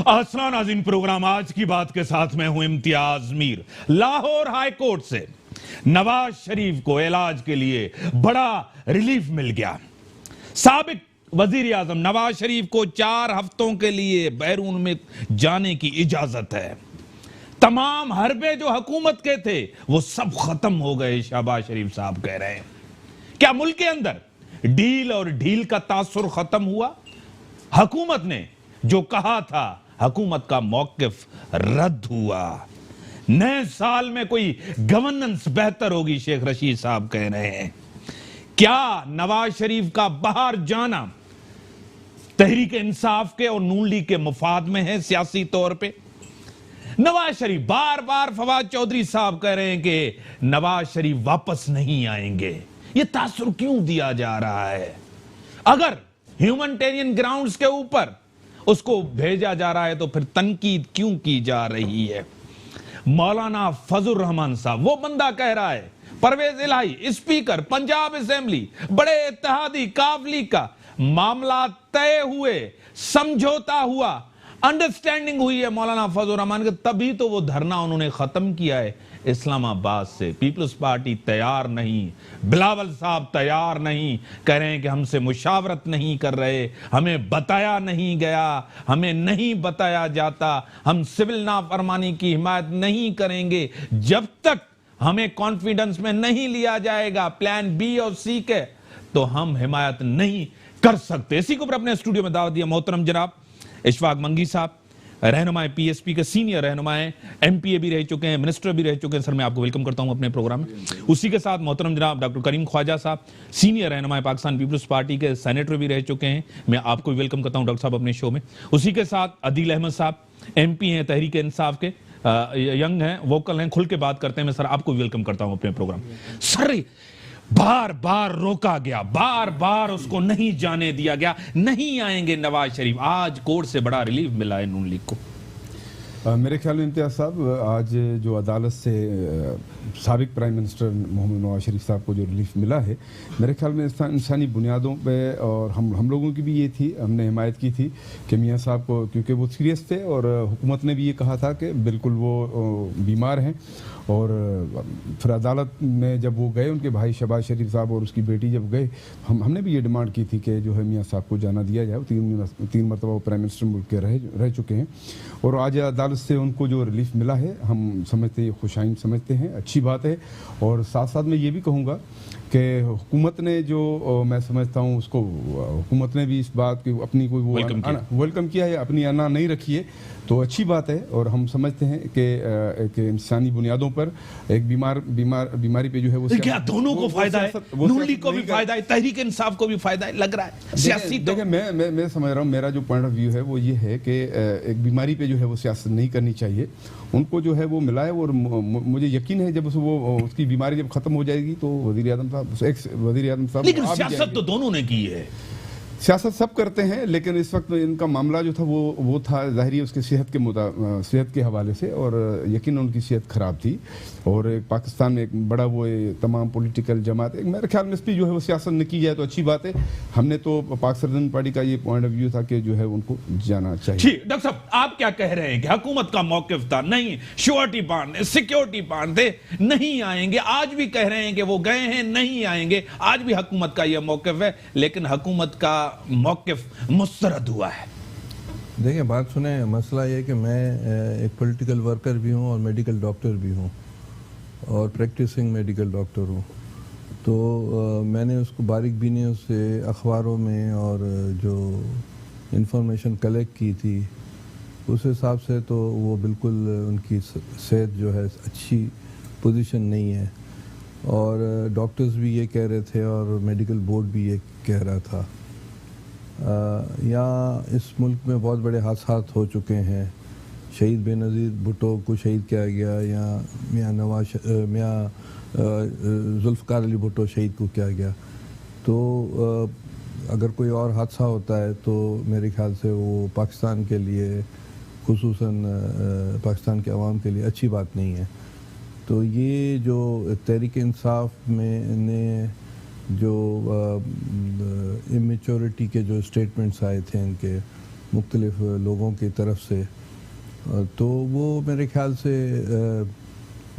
आसान नाज़रीन, प्रोग्राम आज की बात के साथ मैं हूं इम्तियाज मीर। लाहौर हाई कोर्ट से नवाज शरीफ को इलाज के लिए बड़ा रिलीफ मिल गया। साबिक वजीर आजम नवाज शरीफ को 4 हफ्तों के लिए बैरून में जाने की इजाजत है। तमाम हरबे जो हुकूमत के थे वो सब खत्म हो गए, शहबाज शरीफ साहब कह रहे हैं। क्या मुल्क के अंदर डील और ढील का तासुर खत्म हुआ? हुकूमत ने जो कहा था, हुकूमत का मौकिफ रद्द हुआ। नए साल में कोई गवर्नेंस बेहतर होगी, शेख रशीद साहब कह रहे हैं। क्या नवाज शरीफ का बाहर जाना तहरीक इंसाफ के और नून लीग के मुफाद में है सियासी तौर पे? नवाज शरीफ बार बार फवाद चौधरी साहब कह रहे हैं कि नवाज शरीफ वापस नहीं आएंगे। यह तासुर क्यों दिया जा रहा है? अगर ह्यूमैनिटेरियन ग्राउंड्स के ऊपर उसको भेजा जा रहा है तो फिर तनकीद क्यों की जा रही है? मौलाना फजल रहमान साहब, वो बंदा कह रहा है परवेज इलाही स्पीकर पंजाब असेंबली, बड़े इत्तेहादी काफली का मामला तय हुए, समझौता हुआ, अंडरस्टैंडिंग हुई है मौलाना फजल रहमान के, तभी तो वो धरना उन्होंने खत्म किया है इस्लामाबाद से। पीपल्स पार्टी तैयार नहीं, बिलावल साहब तैयार नहीं, कह रहे हैं कि हमसे मुशावरत नहीं कर रहे, हमें बताया नहीं गया, हमें नहीं बताया जाता, हम सिविल नाफरमानी की हिमायत नहीं करेंगे जब तक हमें कॉन्फिडेंस में नहीं लिया जाएगा प्लान बी और सी के, तो हम हिमायत नहीं कर सकते। इसी को अपने स्टूडियो में दावत दिया मोहतरम जनाब इशफाक मंगी साहब, रहनुमाए पीएसपी के सीनियर रहनुमाए, एमपीए भी रह चुके हैं, मिनिस्टर भी रह चुके हैं। सर मैं आपको वेलकम करता हूं अपने प्रोग्राम में। उसी के साथ मोहतरम जनाब डॉक्टर करीम Khwaja Sahab, senior रहनुमाए Pakistan peoples party के सेनेटर भी रह चुके हैं, मैं आपको वेलकम करता हूं डॉक्टर साहब अपने शो में। उसी के साथ अदील अहमद साहब, एमपी हैं तहरीक इंसाफ के, यंग हैं, वोकल हैं, खुल के बात करते हैं। मैं सर आपको वेलकम करता हूं अपने प्रोग्राम। सर बार बार रोका गया, बार बार उसको नहीं जाने दिया गया, नहीं आएंगे नवाज शरीफ। आज कोर्ट से बड़ा रिलीफ मिला है नून लीग को। मेरे ख्याल में इम्तियाज साहब, आज जो अदालत से साबिक प्राइम मिनिस्टर मोहम्मद नवाज शरीफ साहब को जो रिलीफ मिला है, मेरे ख्याल में इंसानी बुनियादों पे, और हम लोगों की भी ये थी, हमने हिमायत की थी कि मियाँ साहब को, क्योंकि वो सीरियस थे और हुकूमत ने भी ये कहा था कि बिल्कुल वो बीमार हैं। और फिर अदालत में जब वो गए, उनके भाई शहबाज शरीफ साहब और उसकी बेटी जब गए, हमने भी ये डिमांड की थी कि जो है मियाँ साहब को जाना दिया जाए। 3 मरतबा वो प्राइम मिनिस्टर मुल्क के रह चुके हैं, और आज अदालत से उनको जो रिलीफ मिला है हम समझते हैं, खुशाइन समझते हैं, अच्छी बात है। और साथ साथ मैं ये भी कहूँगा कि हुकूमत ने जो, मैं समझता हूँ उसको, हुकूमत ने भी इस बात की अपनी कोई वो वेलकम किया है, अपनी अना नहीं रखी है, तो अच्छी बात है। और हम समझते हैं कि इंसानी बुनियादों पर एक बीमारी पे जो है वो क्या दोनों को फायदा है, नून लीग को भी फायदा है, तहरीक इंसाफ को भी फायदा है, लग रहा है सियासी। देखिए मैं समझ रहा हूँ, मेरा जो पॉइंट ऑफ व्यू है वो ये है कि एक बीमारी पे जो है वो सियासत नहीं करनी चाहिए। उनको जो है वो मिला है, और मुझे यकीन है जब वो उसकी बीमारी जब खत्म हो जाएगी तो वजीर आजम साहब, लेकिन सियासत तो दोनों ने की है। सियासत सब करते हैं, लेकिन इस वक्त इनका मामला जो था वो था ज़ाहिर है उसके सेहत के हवाले से, और यकीन उनकी सेहत ख़राब थी। और एक पाकिस्तान में एक बड़ा वो तमाम पॉलिटिकल जमात, मेरे ख्याल में इस पर जो है वो सियासत न की जाए तो अच्छी बात है। हमने तो पाकिस्तान पार्टी का ये पॉइंट ऑफ व्यू था कि जो है उनको जाना चाहिए। डॉक्टर साहब आप क्या कह रहे हैं कि हुकूमत का मौकिफ था नहीं, श्योरिटी बांध दे, सिक्योरिटी बांध दे, नहीं आएंगे। आज भी कह रहे हैं कि वो गए हैं, नहीं आएंगे। आज भी हुकूमत का यह मौकिफ है, लेकिन हुकूमत का मौकिफ मुस्तरद हुआ है। देखिए बात सुने, मसला ये है कि मैं एक पॉलिटिकल वर्कर भी हूँ और मेडिकल डॉक्टर भी हूँ, और प्रैक्टिसिंग मेडिकल डॉक्टर हूँ। तो मैंने उसको बारीक बीनियों से अखबारों में और जो इंफॉर्मेशन कलेक्ट की थी उस हिसाब से तो वो बिल्कुल उनकी सेहत जो है अच्छी पोजीशन नहीं है, और डॉक्टर्स भी ये कह रहे थे और मेडिकल बोर्ड भी ये कह रहा था। यहाँ इस मुल्क में बहुत बड़े हादसा हो चुके हैं। शहीद बेनज़ीर भुट्टो को शहीद किया गया, या मियाँ जुल्फ़कार अली भुट्टो शहीद को किया गया। तो अगर कोई और हादसा होता है तो मेरे ख्याल से वो पाकिस्तान के लिए, खुसूसन पाकिस्तान के अवाम के लिए अच्छी बात नहीं है। तो ये जो तहरीक इंसाफ में ने जो इमेच्योरिटी के जो स्टेटमेंट्स आए थे इनके, मुख्तलिफ लोगों की तरफ से, तो वो मेरे ख्याल से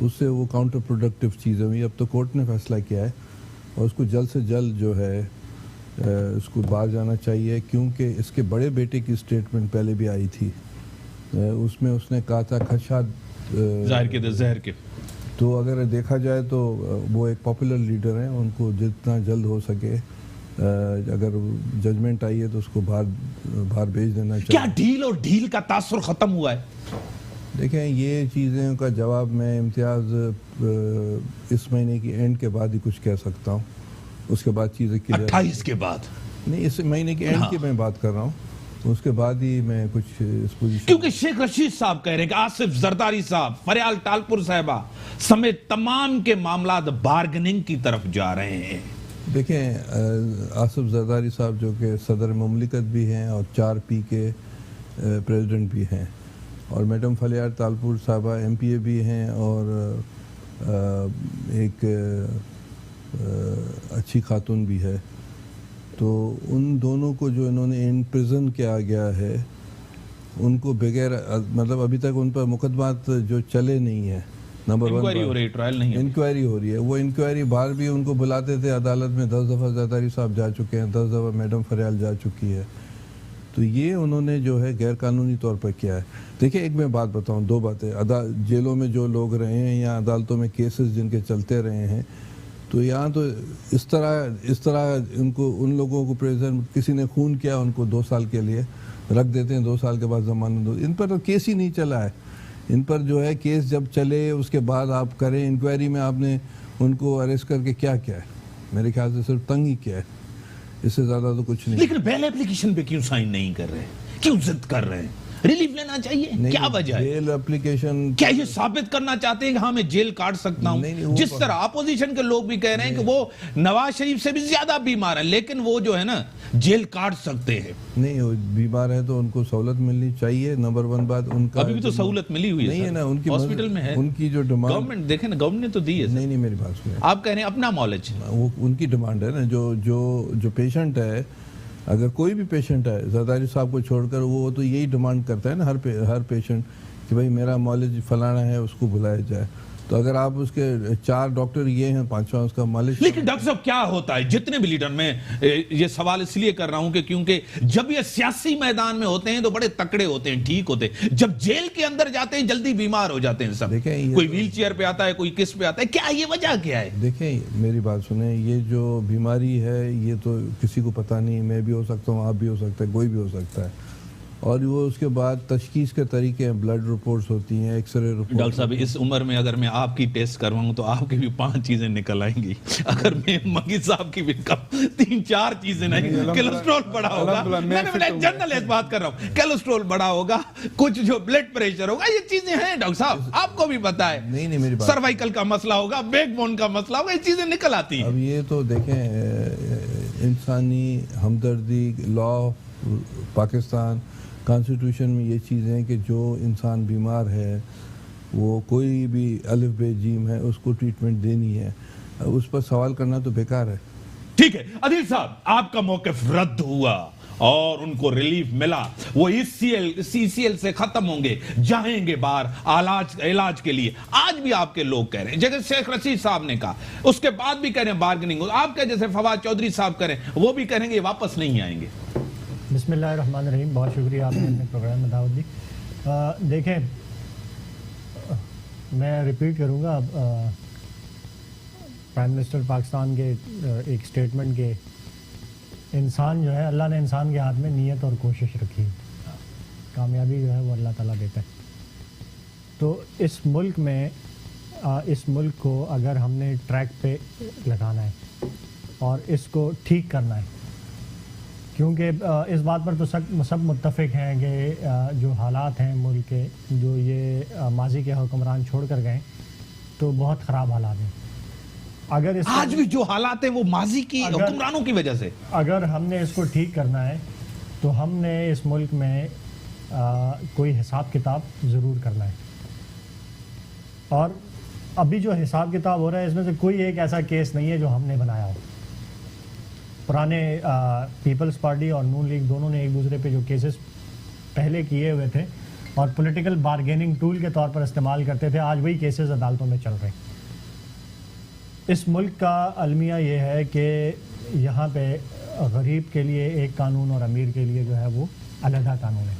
उससे वो काउंटर प्रोडक्टिव चीज़ें हुई। अब तो कोर्ट ने फैसला किया है और उसको जल्द से जल्द जो है उसको बाहर जाना चाहिए, क्योंकि इसके बड़े बेटे की स्टेटमेंट पहले भी आई थी, उसमें उसने कहा था खदशात जहर के। तो अगर देखा जाए तो वो एक पॉपुलर लीडर हैं, उनको जितना जल्द हो सके अगर जजमेंट आई है तो उसको बाहर भेज देना चाहिए। क्या डील और ढील का तासुर खत्म हुआ है? देखें, ये चीज़ों का जवाब मैं इम्तियाज़ इस महीने की एंड के बाद ही कुछ कह सकता हूँ, उसके बाद चीज़ें क्लियर। 28 के बाद नहीं, इस महीने की एंड की मैं बात कर रहा हूँ, उसके बाद ही मैं कुछ इस पोजीशन। क्योंकि शेख रशीद साहब कह रहे हैं कि आसिफ जरदारी साहब, फरियाल टालपुर साहिबा समेत तमाम के मामला बार्गेनिंग की तरफ जा रहे हैं। देखें, आसिफ जरदारी साहब जो कि सदर मुमलिकत भी हैं और 4P के प्रेसिडेंट भी हैं, और मैडम फलियार तालपुर साहबा MPA भी हैं और एक अच्छी खातून भी है। तो उन दोनों को जो इन्होंने इन प्रिजन किया गया है, उनको बगैर मतलब अभी तक उन पर मुकदमात जो चले नहीं है, नंबर 1 इंक्वायरी हो रही है, ट्रायल नहीं है, इंक्वायरी हो रही है। वो इंक्वायरी बाहर भी उनको बुलाते थे अदालत में, 10 दफ़ा जरदारी साहब जा चुके हैं, 10 दफ़ा मैडम फरियाल जा चुकी है। तो ये उन्होंने जो है गैर कानूनी तौर पर किया है। देखिए, एक मैं बात बताऊं, 2 बातें। जेलों में जो लोग रहे हैं या अदालतों में केसेस जिनके चलते रहे हैं, तो यहाँ तो इस तरह उनको, उन लोगों को प्रेजेंट, किसी ने खून किया उनको 2 साल के लिए रख देते हैं, 2 साल के बाद जमानत दो। इन पर तो केस ही नहीं चला है। इन पर जो है केस जब चले उसके बाद आप करें इंक्वायरी में, आपने उनको अरेस्ट करके क्या किया है? मेरे ख्याल से सिर्फ तंग ही किया है, इससे ज्यादा तो कुछ नहीं। लेकिन बेल एप्लीकेशन पे क्यों साइन नहीं कर रहे, क्यों जिद कर रहे हैं? रिलीफ लेना चाहिए, क्या वजह है? बेल एप्लीकेशन क्या ये साबित करना चाहते हैं कि हाँ मैं जेल काट सकता हूं? जिस तरह अपोजिशन के लोग भी कह रहे हैं कि वो नवाज शरीफ से भी ज्यादा बीमार है, लेकिन वो जो है ना जेल काट सकते हैं। नहीं, वो बीमार है तो उनको सहूलत मिलनी चाहिए, नंबर 1 बात। उनका अभी भी तो सहूलत मिली हुई है, नहीं है ना, उनकी हॉस्पिटल में है, उनकी जो डिमांड गवर्नमेंट देखे ना, गवर्नमेंट ने तो दी है। नहीं, मेरी बात सुनिए, आप कह रहे हैं अपना नॉलेज, वो उनकी डिमांड है ना। जो पेशेंट है, अगर कोई भी पेशेंट है जरदारी साहब को छोड़कर, वो तो यही डिमांड करता है ना हर पेशेंट कि भाई मेरा मॉलेज फलाना है, उसको बुलाया जाए। तो अगर आप उसके 4 डॉक्टर ये हैं, 5वां उसका मॉलेज। लेकिन डॉक्टर साहब क्या होता है जितने भी लीडर, मैं ये सवाल इसलिए कर रहा हूं कि क्योंकि जब ये सियासी मैदान में होते हैं तो बड़े तकड़े होते हैं, ठीक होते हैं, जब जेल के अंदर जाते हैं जल्दी बीमार हो जाते हैं सब। देखें, कोई व्हील चेयर पे आता है, कोई किस पे आता है, क्या ये वजह क्या है? देखें, मेरी बात सुने, ये जो बीमारी है ये तो किसी को पता नहीं, मैं भी हो सकता हूँ, आप भी हो सकते हैं, कोई भी हो सकता है। और वो उसके बाद तशखीस के तरीके हैं, ब्लड रिपोर्ट्स होती हैं, एक्सरे रिपोर्ट। डॉक्टर साहब, इस उम्र में अगर मैं आपकी टेस्ट करवाऊं तो आपकी भी 5 चीजें निकल आएंगी। अगर मैं मंगी साहब की भी 3-4 चीजें नहीं, कोलेस्ट्रॉल बढ़ा होगा, मैं जर्नलिस्ट बात कर रहा हूँ, कोलेस्ट्रॉल बढ़ा होगा, कुछ जो ब्लड प्रेशर होगा, ये चीजें हैं डॉक्टर साहब, आपको भी पता है। नहीं, मेरी बात, सर्वाइकल का मसला होगा, बैकबोन का मसला होगा, ये चीजें निकल आती हैं। अब ये तो देखें, इंसानी हमदर्दी, लॉ पाकिस्तान कॉन्स्टिट्यूशन में ये चीज़ें हैं कि जो इंसान बीमार है, वो कोई भी अलिफ बे जीम है, उसको ट्रीटमेंट देनी है। उस पर सवाल करना तो बेकार है। ठीक है अदील साहब, आपका मौक़िफ़ रद्द हुआ और उनको रिलीफ मिला, वो CCL से खत्म होंगे, जाएंगे बाहर इलाज के लिए। आज भी आपके लोग कह रहे हैं, जैसे शेख रशीद साहब ने कहा, उसके बाद भी कह रहे हैं बार्गेनिंग। आपके जैसे फवाद चौधरी साहब कह रहे हैं, वो भी कहेंगे वापस नहीं आएंगे। बिस्मिल्लाहिर्रहमानिर्रहीम, बहुत शुक्रिया आपने अपने प्रोग्राम में दावत दी। देखें, मैं रिपीट करूंगा, प्राइम मिनिस्टर पाकिस्तान के एक स्टेटमेंट के, इंसान जो है, अल्लाह ने इंसान के हाथ में नीयत और कोशिश रखी, कामयाबी जो है वो अल्लाह ताला देता है। तो इस मुल्क में इस मुल्क को अगर हमने ट्रैक पे लगाना है और इसको ठीक करना है, क्योंकि इस बात पर तो सब मुत्तफिक हैं कि जो हालात हैं मुल्क के, जो ये माजी के हुक्मरान छोड़ कर गए, तो बहुत ख़राब हालात हैं। अगर आज भी जो हालात हैं वो माजी की हुक्मरानों की वजह से, अगर हमने इसको ठीक करना है तो हमने इस मुल्क में कोई हिसाब किताब ज़रूर करना है। और अभी जो हिसाब किताब हो रहा है, इसमें से कोई एक ऐसा केस नहीं है जो हमने बनाया हो। पुराने पीपल्स पार्टी और नून लीग दोनों ने एक दूसरे पे जो केसेस पहले किए हुए थे और पॉलिटिकल बार्गेनिंग टूल के तौर पर इस्तेमाल करते थे, आज वही केसेस अदालतों में चल रहे हैं। इस मुल्क का अलमिया ये है कि यहाँ पे गरीब के लिए एक कानून और अमीर के लिए जो है वो अलग कानून है।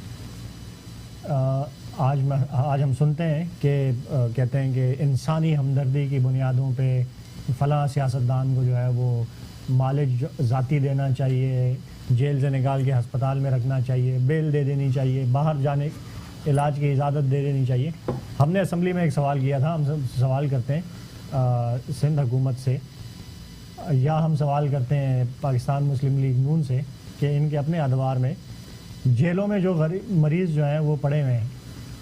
आज हम सुनते हैं कि कहते हैं कि इंसानी हमदर्दी की बुनियादों पे फ़लाँ सियासतदान को जो है वो मालिज ज़ाती देना चाहिए, जेल से निकाल के हस्पताल में रखना चाहिए, बेल दे देनी चाहिए, बाहर जाने इलाज की इजाज़त दे देनी चाहिए। हमने असम्बली में एक सवाल किया था, हम सवाल करते हैं सिंध हुकूमत से या हम सवाल करते हैं पाकिस्तान मुस्लिम लीग नून से कि इनके अपने अदवार में जेलों में जो मरीज़ जो हैं वो पड़े हुए हैं,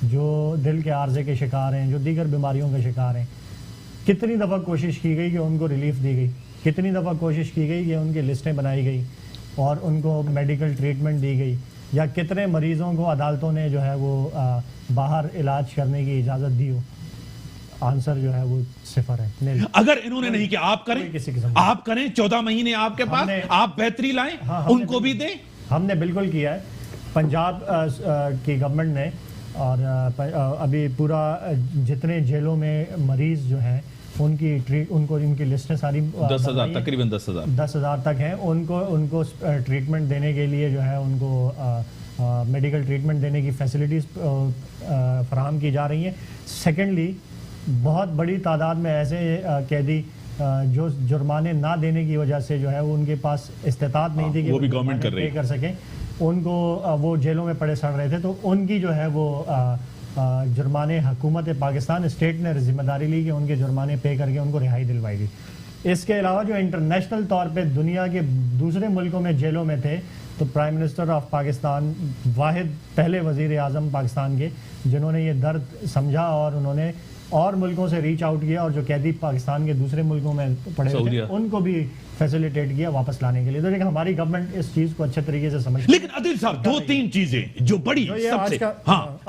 जो दिल के आर्जे के शिकार हैं, जो दीगर बीमारियों के शिकार हैं, कितनी दफ़ा कोशिश की गई कि उनको रिलीफ दी गई, कितनी दफ़ा कोशिश की गई कि उनकी लिस्टें बनाई गई और उनको मेडिकल ट्रीटमेंट दी गई, या कितने मरीज़ों को अदालतों ने जो है वो बाहर इलाज करने की इजाज़त दी हो। आंसर जो है वो सिफर है। अगर इन्होंने नहीं किया, आप करें, आप करें। 14 महीने आपके पास, आप बेहतरी लाएं, उनको भी दें। हमने बिल्कुल किया है। पंजाब की गवर्नमेंट ने और अभी पूरा जितने जेलों में मरीज जो हैं उनको इनकी लिस्टें सारी 10,000 तकरीबन 10,000 तक हैं। उनको ट्रीटमेंट देने के लिए जो है उनको मेडिकल ट्रीटमेंट देने की फैसिलिटीज़ फराहम की जा रही हैं। सेकेंडली, बहुत बड़ी तादाद में ऐसे कैदी जो जुर्माने ना देने की वजह से जो है वो उनके पास इस्तेताअत नहीं थी कि वो भी गवर्नमेंट कर रही कर सकें, उनको वो जेलों में पड़े सड़ रहे थे, तो उनकी जो है वो जुर्माने हुकूमत पाकिस्तान स्टेट ने जिम्मेदारी ली कि उनके जुर्माने पे करके उनको रिहाई दिलवाई गई। इसके अलावा जो इंटरनेशनल तौर पे दुनिया के दूसरे मुल्कों में जेलों में थे, तो प्राइम मिनिस्टर ऑफ पाकिस्तान वाहिद पहले वज़ीर आज़म पाकिस्तान के जिन्होंने ये दर्द समझा और उन्होंने और मुल्कों से रीच आउट किया और जो कैदी पाकिस्तान के दूसरे मुल्कों में पड़े हुए थे उनको भी फैसिलिटेट किया वापस लाने के लिए। तो लेकिन हमारी गवर्नमेंट इस चीज को अच्छे तरीके से समझ। लेकिन आदिल साहब, 2-3 चीजें जो बड़ी सबसे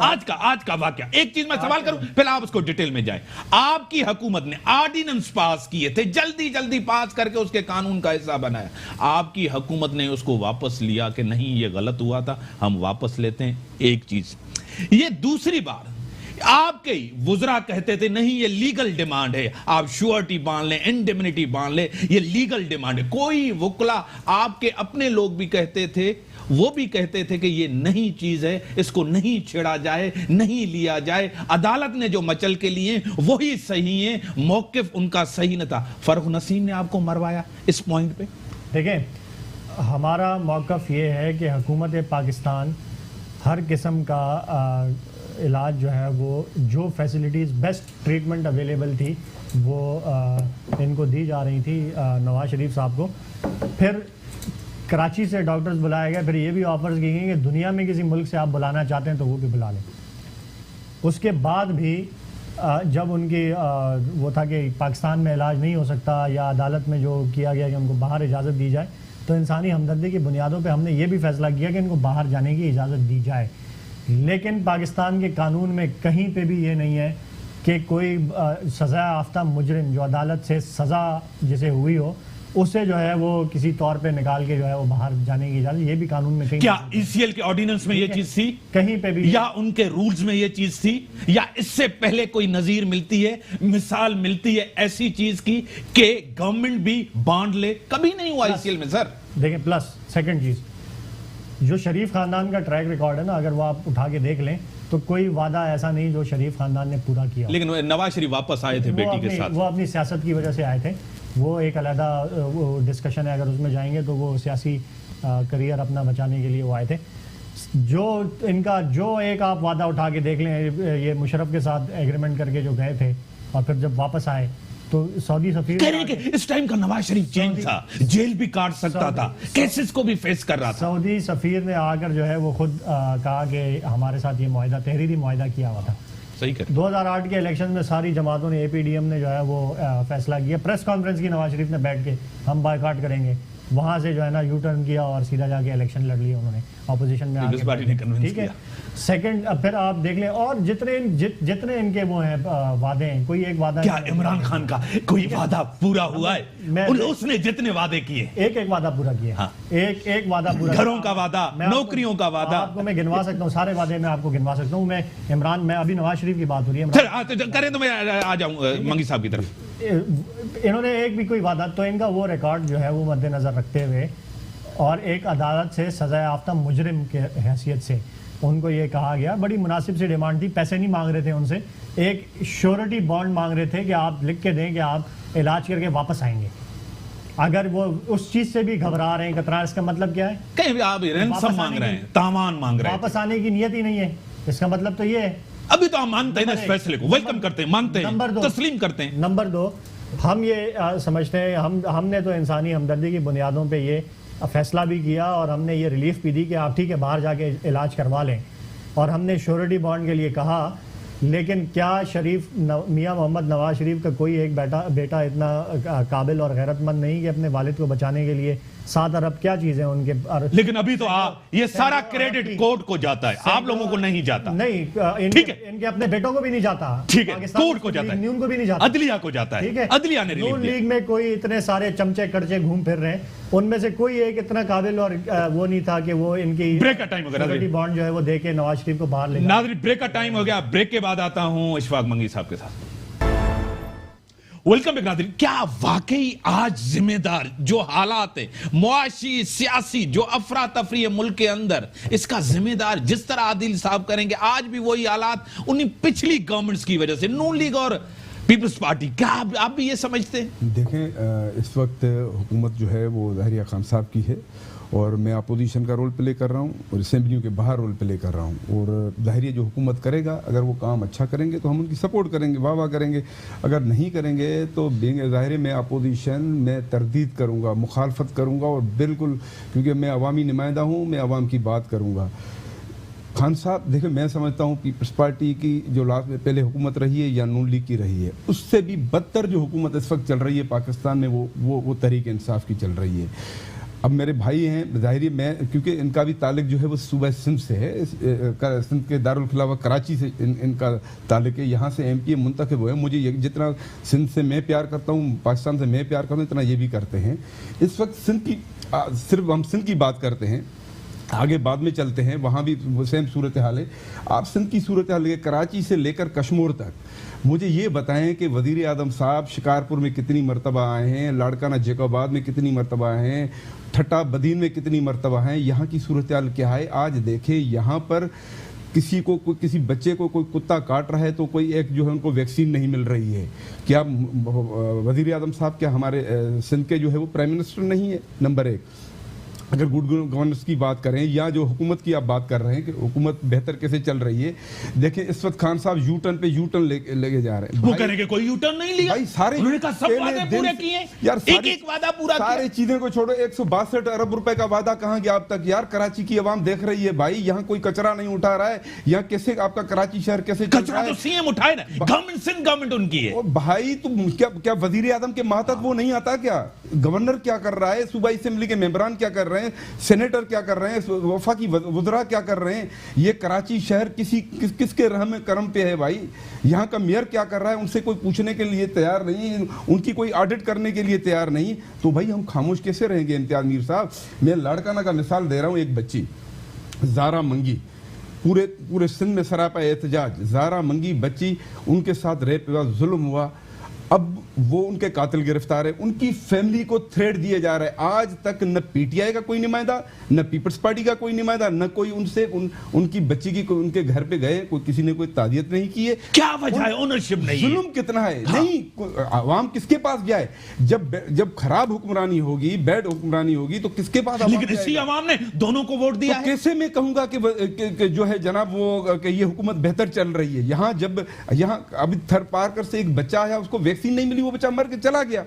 आज का वाकया, एक चीज मैं सवाल करूं, पहले आप उसको डिटेल में जाएं। आपकी हुकूमत ने ऑर्डिनेंस पास किए थे, जल्दी पास करके उसके कानून का हिस्सा बनाया। आपकी हुकूमत ने उसको वापस लिया कि नहीं ये गलत हुआ था, हम वापस लेते हैं। एक चीज ये। दूसरी बार आपके वुज़रा कहते थे नहीं ये लीगल डिमांड है, आप श्योरिटी बांध लें, इंडेमनिटी बांध लें, ये लीगल डिमांड है। कोई वुकला, आपके अपने लोग भी कहते थे, वो भी कहते थे कि ये नई चीज है, इसको नहीं छेड़ा जाए, नहीं लिया जाए। अदालत ने जो मचल के लिए वही सही है, मौकिफ उनका सही न था। फर्रुख नसीम ने आपको मरवाया इस पॉइंट पे। देखें, हमारा मौकफ ये है कि हुकूमत पाकिस्तान हर किस्म का इलाज जो है वो जो फैसिलिटीज़ बेस्ट ट्रीटमेंट अवेलेबल थी वो इनको दी जा रही थी नवाज शरीफ साहब को। फिर कराची से डॉक्टर्स बुलाए गए, फिर ये भी ऑफर्स की गई कि दुनिया में किसी मुल्क से आप बुलाना चाहते हैं तो वो भी बुला लें। उसके बाद भी जब उनकी वो था कि पाकिस्तान में इलाज नहीं हो सकता या अदालत में जो किया गया कि उनको बाहर इजाज़त दी जाए, तो इंसानी हमदर्दी की बुनियादों पे हमने ये भी फैसला किया कि इनको बाहर जाने की इजाज़त दी जाए। लेकिन पाकिस्तान के कानून में कहीं पे भी ये नहीं है कि कोई सज़ा याफ्ता मुजरिम जो अदालत से सज़ा जिसे हुई हो उसे जो है वो किसी तौर पे निकाल के जो है वो बाहर जाने की इजाज़त, ये भी कानून में कहीं। क्या ईसीएल के ऑर्डिनेंस में ये चीज थी कहीं पे भी, या उनके रूल्स में ये चीज थी, या इससे पहले कोई नजीर मिलती है, मिसाल मिलती है ऐसी चीज की कि गवर्नमेंट भी बांध ले? कभी नहीं हुआ ईसीएल में सर। देखें, प्लस सेकंड चीज, जो शरीफ खानदान का ट्रैक रिकॉर्ड है ना, अगर वो आप उठा के देख लें तो कोई वादा ऐसा नहीं जो शरीफ खानदान ने पूरा किया। लेकिन नवाज शरीफ वापस आए थे बेटी के साथ, वो अपनी सियासत की वजह से आए थे। वो एक अलहदा डिस्कशन है, अगर उसमें जाएंगे तो वो सियासी करियर अपना बचाने के लिए वो आए थे। जो इनका जो एक आप वादा उठा के देख लें, ये मुशर्रफ के साथ एग्रीमेंट करके जो गए थे और फिर जब वापस आए तो सऊदी सफीर कह रहे हैं कि इस टाइम का नवाज शरीफ चेंज था, जेल भी काट सकता था, केसेस को भी फेस कर रहा था। सऊदी सफीर ने आकर जो है वो खुद कहा कि हमारे साथ ये मुआहदा, तहरीरी मुआहदा किया हुआ था। सही कर 2008 के इलेक्शन में सारी जमातों ने, एपीडीएम ने जो है वो फैसला किया, प्रेस कॉन्फ्रेंस की नवाज शरीफ ने बैठ के हम बायकॉट करेंगे, वहां से जो है ना यू टर्न किया और सीधा जाके इलेक्शन लड़ लिया उन्होंने ऑपोजिशन में पीपल्स पार्टी ने convince ठीक है। किया। सेकंड फिर आप देख लें और जितने इनके वो हैं वादे हैं, कोई एक वादा क्या इमरान खान का कोई वादा पूरा हुआ है? उसने जितने वादे किए एक वादा पूरा किया। हाँ। एक वादा पूरा, घरों का वादा, नौकरियों का वादा, आपको मैं गिनवा सकता हूँ, सारे वादे मैं आपको गिनवा सकता हूँ। मैं अभी नवाज शरीफ की बात हो रही है, करें तो मैं आ जाऊं मंगी साहब की तरफ। इन्होंने एक भी कोई वादा, तो इनका वो रिकॉर्ड जो है वो मद्देनजर रखते हुए और एक अदालत से सजा याफ्ता मुजरिम के हैसियत से उनको ये कहा गया, बड़ी मुनासिब सी डिमांड थी, पैसे नहीं मांग रहे थे उनसे, एक श्योरिटी बॉन्ड मांग रहे थे कि आप लिख के दें कि आप इलाज करके वापस आएंगे। अगर वो उस चीज से भी घबरा रहे हैं, कतरा, इसका मतलब क्या है? कहीं भी आप रैंसम मांग रहे हैं, तावान मांग रहे हैं, वापस आने की नियत ही नहीं है। इसका मतलब तो ये है, अभी तो हम मानते हैं इस फैसले को, वेलकम करते हैं, मानते हैं, तस्लीम करते हैं। नंबर 2, हम ये समझते हैं, हमने तो इंसानी हमदर्दी की बुनियादों पे ये फैसला भी किया और हमने ये रिलीफ भी दी कि आप ठीक है बाहर जाके इलाज करवा लें, और हमने श्योरिटी बॉन्ड के लिए कहा। लेकिन क्या मियां मोहम्मद नवाज शरीफ का कोई एक बेटा इतना काबिल और गैरतमंद नहीं कि अपने वालिद को बचाने के लिए 7 अरब क्या चीजें उनके? लेकिन अभी तो ये सारा क्रेडिट कोर्ट को जाता है, आप लोगों को नहीं जाता। नहीं, ठीक है, इनके अपने बेटों को भी नहीं जाता, ठीक है, कोर्ट को जाता है, उनको भी नहीं जाता, अदलिया को जाता है, ठीक है। अदलिया ने रिलीफ दिया। लीग में कोई इतने सारे चमचे कड़चे घूम फिर रहे हैं, उनमें से कोई एक इतना काबिल और वो नहीं था कि वो इनकी ब्रेक का टाइम वगैरह बॉन्ड जो है वो दे के नवाज शरीफ को बाहर ले। नाज़रीन, ब्रेक का टाइम हो गया, ब्रेक के बाद आता हूं इशफाक मंगी साहब के साथ। वेलकम बैक नाज़रीन। क्या वाकई आज जिम्मेदार जो हालात है, मुआशी सियासी जो अफरा तफरी है मुल्क के अंदर, इसका जिम्मेदार जिस तरह आदिल साहब करेंगे, आज भी वही हालात उन्हीं पिछली गवर्नमेंट्स की वजह से, नून लीग और पीपल्स पार्टी। क्या आप भी ये समझते हैं? देखें, इस वक्त हुकूमत जो है वो ज़ाहिरिया खान साहब की है और मैं अपोजिशन का रोल प्ले कर रहा हूँ और असेंबलियों के बाहर रोल प्ले कर रहा हूँ। और ज़ाहिर जो हुकूमत करेगा, अगर वो काम अच्छा करेंगे तो हम उनकी सपोर्ट करेंगे, वाह करेंगे। अगर नहीं करेंगे तो ज़ाहिर मैं अपोजिशन में तरदीद करूँगा, मुखालफत करूँगा, और बिल्कुल, क्योंकि मैं अवामी नुमाइंदा हूँ, मैं अवाम की बात करूँगा। खान साहब, देखिए, मैं समझता हूँ पीपल्स पार्टी की जो लास्ट में पहले हुकूमत रही है या नून लीग की रही है, उससे भी बदतर जो हुकूमत इस वक्त चल रही है पाकिस्तान में, वो तहरीक इंसाफ की चल रही है। अब मेरे भाई हैं, ज़ाहिर मैं, क्योंकि इनका भी ताल्लुक जो है वो सूबा सिंध से है, सिंध के दारुल खिलाफत कराची से इनका ताल्लुक है। यहाँ से MP मुंतखब हुए। मुझे जितना सिंध से मैं प्यार करता हूँ, पाकिस्तान से मैं प्यार करता हूँ, इतना ये भी करते हैं। इस वक्त सिंध की सिर्फ हम सिंध की बात करते हैं, आगे बाद में चलते हैं, वहाँ भी सेम सूरत हाल है। आप सिंध की सूरत हाल है, कराची से लेकर कश्मीर तक, मुझे ये बताएं कि वज़ीर आज़म साहब शिकारपुर में कितनी मरतबा आए हैं, लाड़काना जैकोबाद में कितनी मरतबा आए हैं, ठट्टा बदीन में कितनी मरतबा हैं, यहाँ की सूरत हाल क्या है? आज देखें, यहाँ पर किसी बच्चे को कोई कुत्ता काट रहा है तो कोई एक जो है उनको वैक्सीन नहीं मिल रही है। क्या वज़ीर आज़म साहब क्या हमारे सिंध के जो है वो प्राइम मिनिस्टर नहीं है? नंबर 1। अगर गुड गवर्नेंस की बात करें या जो हुकूमत की आप बात कर रहे हैं कि हुकूमत बेहतर कैसे चल रही है, देखिए इस वक्त खान साहब यू टर्न पे यू टर्न लेके जा रहे हैं। वो करेंगे कोई यू टर्न नहीं लिया भाई, सारे उन्होंने कहा सब वादे पूरे किए यार, एक वादा पूरा किया। सारी चीजें को छोड़ो, 162 अरब रुपए का वादा कहाँ गया अब तक? यार, कराची की आवाम देख रही है भाई, यहाँ कोई कचरा नहीं उठा रहा है। यहाँ कैसे आपका कराची शहर कैसे चल रहा है? तो सीएम उठाए ना, गवर्नमेंट सिंध गवर्नमेंट उनकी है। भाई तुम क्या वजीर आजम के मातहत वो नहीं आता क्या? गवर्नर क्या कर रहा है, सूबाई असेंबली के मेंबरान क्या कर रहे हैं, सेनेटर क्या कर रहे हैं, वफाकी वज़रा क्या कर रहे हैं? ये कराची शहर किसके रहम करम पे है भाई? यहाँ का मेयर क्या कर रहा है, उनसे कोई पूछने के लिए तैयार नहीं, उनकी कोई ऑडिट करने के लिए तैयार नहीं। तो भाई हम खामोश कैसे रहेंगे? इम्तियाज मीर साहब, मैं लाड़काना का मिसाल दे रहा हूँ। एक बच्ची ज़ारा मंगी, पूरे सिंध में सरापा एहतजाज, ज़ारा मंगी बच्ची, उनके साथ रेप हुआ, जुल्म हुआ, अब वो उनके कातिल गिरफ्तार है, उनकी फैमिली को थ्रेट दिए जा रहे हैं। आज तक न पीटीआई का कोई नुमाइंदा, न पीपल्स पार्टी का कोई नुमाइंदा, न कोई उनसे उनकी बच्ची की उनके घर पे गए, किसी ने कोई तादियत नहीं की है। क्या वजह है? ओनरशिप नहीं है, जुल्म कितना है? हाँ। नहीं, आवाम किसके पास जाए? जब खराब हुक्मरानी होगी, बैड हुक्मरानी होगी, तो किसके पास? लेकिन इसी आवाम ने दोनों को वोट दिया है। कैसे मैं कहूंगा कि जो है जनाब वो कि ये हुकूमत बेहतर चल रही है? यहाँ अभी थर पारकर से एक बच्चा आया, उसको वैक्सीन नहीं मिली, वो बच्चा मर के चला गया।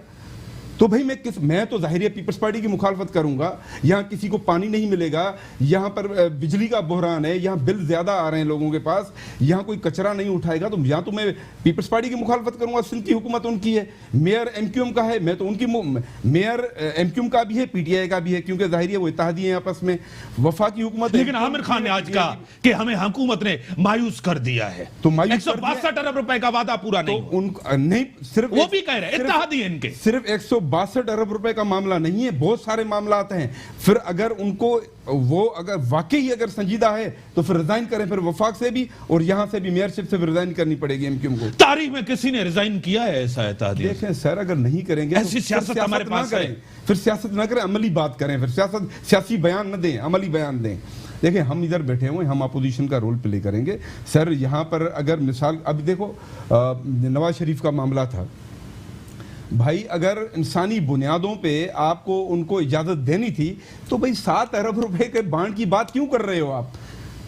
तो भाई मैं तो जाहिर है पीपल्स पार्टी की मुखालफत करूंगा। यहाँ किसी को पानी नहीं मिलेगा, यहाँ पर बिजली का बहरान है, यहाँ बिल ज्यादा आ रहे हैं लोगों के पास, यहाँ कोई कचरा नहीं उठाएगा, तो यहाँ तो मैं पीपल्स पार्टी की मुखालफत करूंगा। सिंध की हुकूमत उनकी है, मेयर एमक्यूएम का है, मैं तो उनकी मेयर एमक्यूएम का भी है, पीटीआई का भी है, क्योंकि जाहिर है वो इत्तेहादी है आपस में। वफाकी हुकूमत, लेकिन आमिर खान ने आज कहा कि हमें हुकूमत ने मायूस कर दिया है, तो मायूस 162 अरब रुपए का वादा पूरा नहीं हुआ। नहीं, सिर्फ वो भी कह रहे हैं इत्तेहादी है इनके, सिर्फ 162 अरब रुपए का मामला नहीं है, बहुत सारे मामला आते हैं। फिर अगर उनको वो अगर वाकई अगर संजीदा है तो फिर रिजाइन करें, फिर वफाक से भी और यहां से भी मेयरशिप से भी रिजाइन करनी पड़ेगी एमक्यूएम को। तारीख में किसी ने रिजाइन किया है ऐसा इत्तेहादी? देखें सर, अगर नहीं करेंगे ऐसी सियासत हमारे पास है, फिर सियासत ना करें, अमली बात करें, फिर सियासी बयान न दें, अमली बयान दें। देखिए हम इधर बैठे हुए, हम अपोजिशन का रोल प्ले करेंगे सर। यहाँ पर अगर मिसाल अभी देखो नवाज शरीफ का मामला था भाई, अगर इंसानी बुनियादों पे आपको उनको इजाजत देनी थी तो भाई 7 अरब रुपए के बांड की बात क्यों कर रहे हो आप?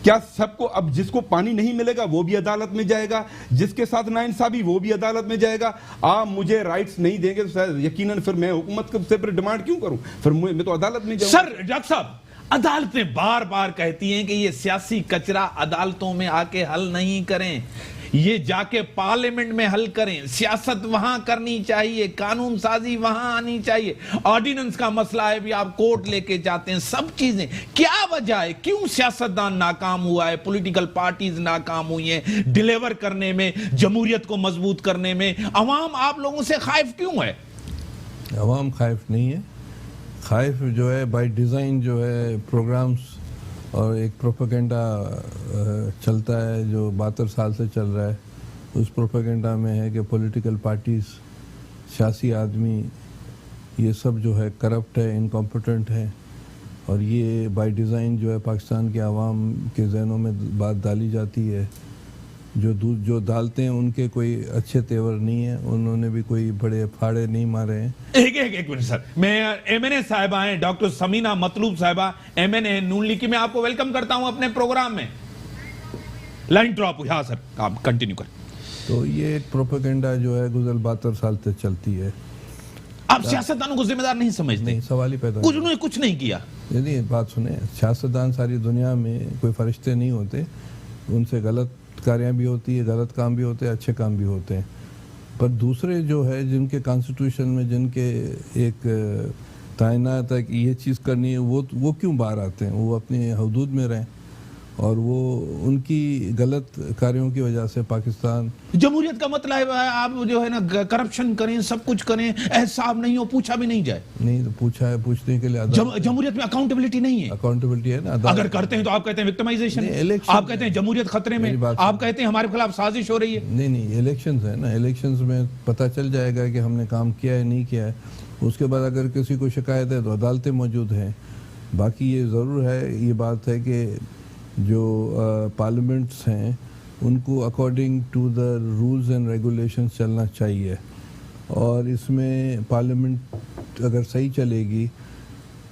क्या सबको, अब जिसको पानी नहीं मिलेगा वो भी अदालत में जाएगा, जिसके साथ नाइंसाफी वो भी अदालत में जाएगा। आप मुझे राइट्स नहीं देंगे तो शायद यकीनन फिर मैं हुकूमत से फिर डिमांड क्यों करूं, फिर मैं तो अदालत में जाऊंगा। सर डॉक्टर साहब, अदालतें बार बार कहती हैं कि ये सियासी कचरा अदालतों में आके हल नहीं करें, ये जाके पार्लियामेंट में हल करें। सियासत वहां करनी चाहिए, कानून साजी वहां आनी चाहिए। ऑर्डिनेंस का मसला है भी आप कोर्ट लेके जाते हैं, सब चीजें। क्या वजह है, क्यों सियासतदान नाकाम हुआ है, पॉलिटिकल पार्टीज नाकाम हुई हैं डिलीवर करने में, जमहूरियत को मजबूत करने में? अवाम आप लोगों से खाइफ क्यों है? अवाम खाइफ नहीं है, खाइफ जो है बाय डिज़ाइन जो है प्रोग्राम्स और एक प्रोपेगेंडा चलता है जो 72 साल से चल रहा है। उस प्रोपेगेंडा में है कि पॉलिटिकल पार्टीज, सियासी आदमी, ये सब जो है करप्ट है, इनकॉम्पिटेंट है, और ये बाय डिज़ाइन जो है पाकिस्तान के आवाम के जहनों में बात डाली जाती है। जो डालते हैं उनके कोई अच्छे तेवर नहीं है, उन्होंने भी कोई बड़े फाड़े नहीं मारे हैं। एक मिनट सर, मैं एमएनए साहिबा हैं, डॉक्टर समीना मतलूब साहिबा एमएनए नून लीग की, मैं आपको वेलकम करता हूं अपने प्रोग्राम में। लाइन ड्रॉप हुई, हाँ सर आप कंटिन्यू करें। तो ये एक प्रोपेगेंडा जो है गुज़र 72 साल तक चलती है। आप सियासतदानों को जिम्मेदार नहीं समझते? नहीं, सवाल ही पैदा, उन्होंने कुछ नहीं किया। यदि बात सुने, सियासतदान सारी दुनिया में कोई फरिश्ते नहीं होते, उनसे गलत कार्यां भी होती है, गलत काम भी होते हैं, अच्छे काम भी होते हैं। पर दूसरे जो है जिनके कॉन्स्टिट्यूशन में जिनके एक तैनात है कि ये चीज़ करनी है, वो क्यों बाहर आते हैं? वो अपने हदूद में रहें, और वो उनकी गलत कार्यों की वजह से पाकिस्तान। जमहूरियत का मतलब है आप जो है ना करप्शन करें, सब कुछ करें, एहसाब नहीं हो, पूछा भी नहीं जाए। नहीं तो पूछा है, पूछने के लिए जमहूरियत में अकाउंटेबिलिटी नहीं है। अकाउंटेबिलिटी है ना, अगर करते हैं तो आप कहते हैं विक्टिमाइजेशन, आप कहते हैं जमहूरियत खतरे में, आप कहते हैं हमारे खिलाफ साजिश हो रही है। नहीं, इलेक्शंस है ना, इलेक्शंस में पता चल जाएगा कि हमने काम किया है नहीं किया है। उसके बाद अगर किसी को शिकायत है तो अदालतें मौजूद हैं। बाकी ये ज़रूर है, ये बात है कि जो पार्लियामेंट्स हैं उनको according to the rules and regulations चलना चाहिए, और इसमें पार्लियामेंट अगर सही चलेगी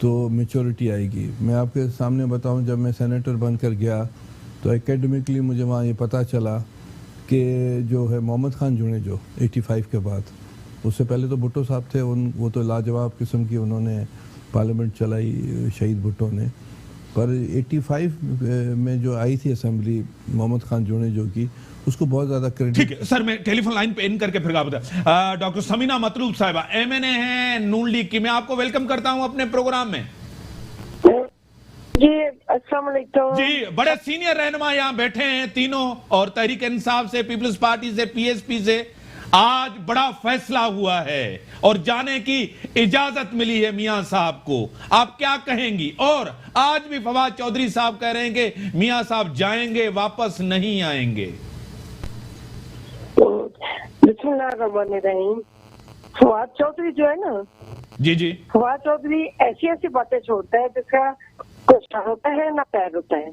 तो मेच्योरिटी आएगी। मैं आपके सामने बताऊं, जब मैं सेनेटर बनकर गया तो एकेडमिकली मुझे वहाँ ये पता चला कि जो है मोहम्मद खान जुनेजो 85 के बाद, उससे पहले तो भुट्टो साहब थे, वो तो लाजवाब किस्म की उन्होंने पार्लियामेंट चलाई शहीद भुट्टो ने। पर 85 में जो आई थी असेंबली मोहम्मद खान जुनेजो की, उसको बहुत ज्यादा क्रेडिट। ठीक है सर, मैं टेलीफोन लाइन पे इन करके फिर आप बता। डॉक्टर समीना मतलूब साहिबा एमएनए हैं नून लीग की, मैं आपको वेलकम करता हूं अपने प्रोग्राम में। जी अस्सलाम वालेकुम। जी, बड़े सीनियर रहनुमा यहाँ बैठे हैं तीनों, और तहरीक इंसाफ से, पीपल्स पार्टी से, पीएसपी से। आज बड़ा फैसला हुआ है और जाने की इजाजत मिली है मियां साहब को, आप क्या कहेंगी? और आज भी फवाद चौधरी साहब कह रहे हैं कि मियां साहब जाएंगे, वापस नहीं आएंगे। बिस्मिल्लाहिर्रहमानिर्रहीम। फवाद चौधरी जो है ना, जी, फवाद चौधरी ऐसी ऐसी बातें छोड़ता है जिसका कुछ होता है ना पैर होता है।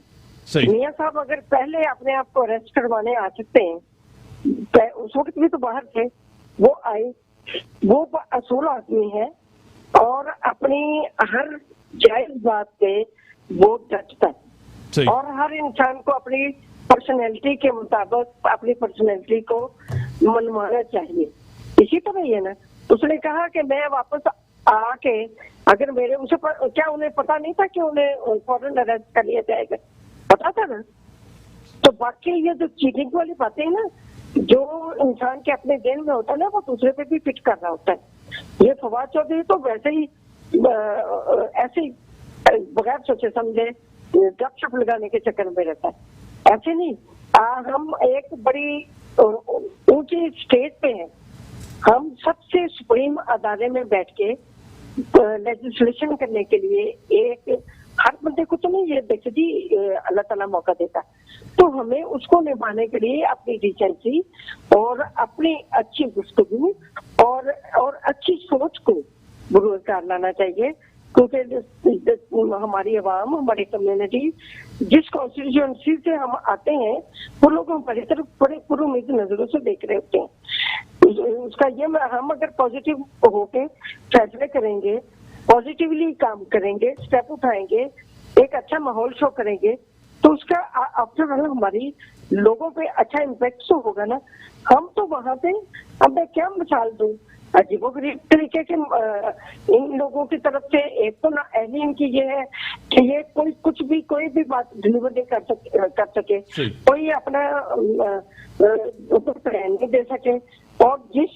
सही। मियां साहब अगर पहले अपने आप को अरेस्ट करवाने आ सकते हैं, उस वक्त भी तो बाहर थे, वो आए, वो असूल आदमी है और अपनी हर जायज बात पे वो डटता है, और हर इंसान को अपनी पर्सनैलिटी के मुताबिक अपनी पर्सनैलिटी को मनवाना चाहिए। इसी तरह ही है ना, उसने कहा कि मैं वापस आके अगर मेरे उसे क्या उन्हें पता नहीं था कि उन्हें फौरन अरेस्ट कर लिया जाएगा? पता था ना। तो बाकी ये जो चीटिंग वाली बातें हैं ना, जो इंसान के अपने दिल में होता है ना, वो दूसरे पे भी फिट कर रहा होता है। ये फवाद चौधरी तो वैसे ही ऐसे ही बगैर सोचे समझे गपशप लगाने के चक्कर में रहता है। ऐसे नहीं, हम एक बड़ी ऊंची स्टेज पे हैं, हम सबसे सुप्रीम अदालत में बैठ के लेजिस्लेशन करने के लिए एक हर बंदे को तो नहीं, ये देखिए जी अल्लाह ताला मौका देता, तो हमें उसको निभाने के लिए अपनी डिसेंसी और अपनी अच्छी गुफ्तगू और अच्छी सोच को बुरुकार लाना चाहिए। क्योंकि हमारी आवाम, हमारी कम्युनिटी जिस कॉन्स्टिट्यूएंसी से हम आते हैं, वो लोग हमारी तरफ बड़े पुरुद नजरों से देख रहे होते हैं। उसका ये हम अगर पॉजिटिव होके फैसले करेंगे, पॉजिटिवली काम करेंगे, स्टेप उठाएंगे, एक अच्छा माहौल शो करेंगे, तो उसका आफ्टर ऑल हमारी लोगों पे अच्छा इम्पैक्ट तो होगा ना। हम तो वहां पे, अब मैं क्या मिसाल दूं, अजीबोगरीब तरीके के इन लोगों की तरफ से एक तो ना ऐसी इनकी ये है कि ये कोई भी बात डिलीवर नहीं कर सके, कोई अपना नहीं दे सके, और जिस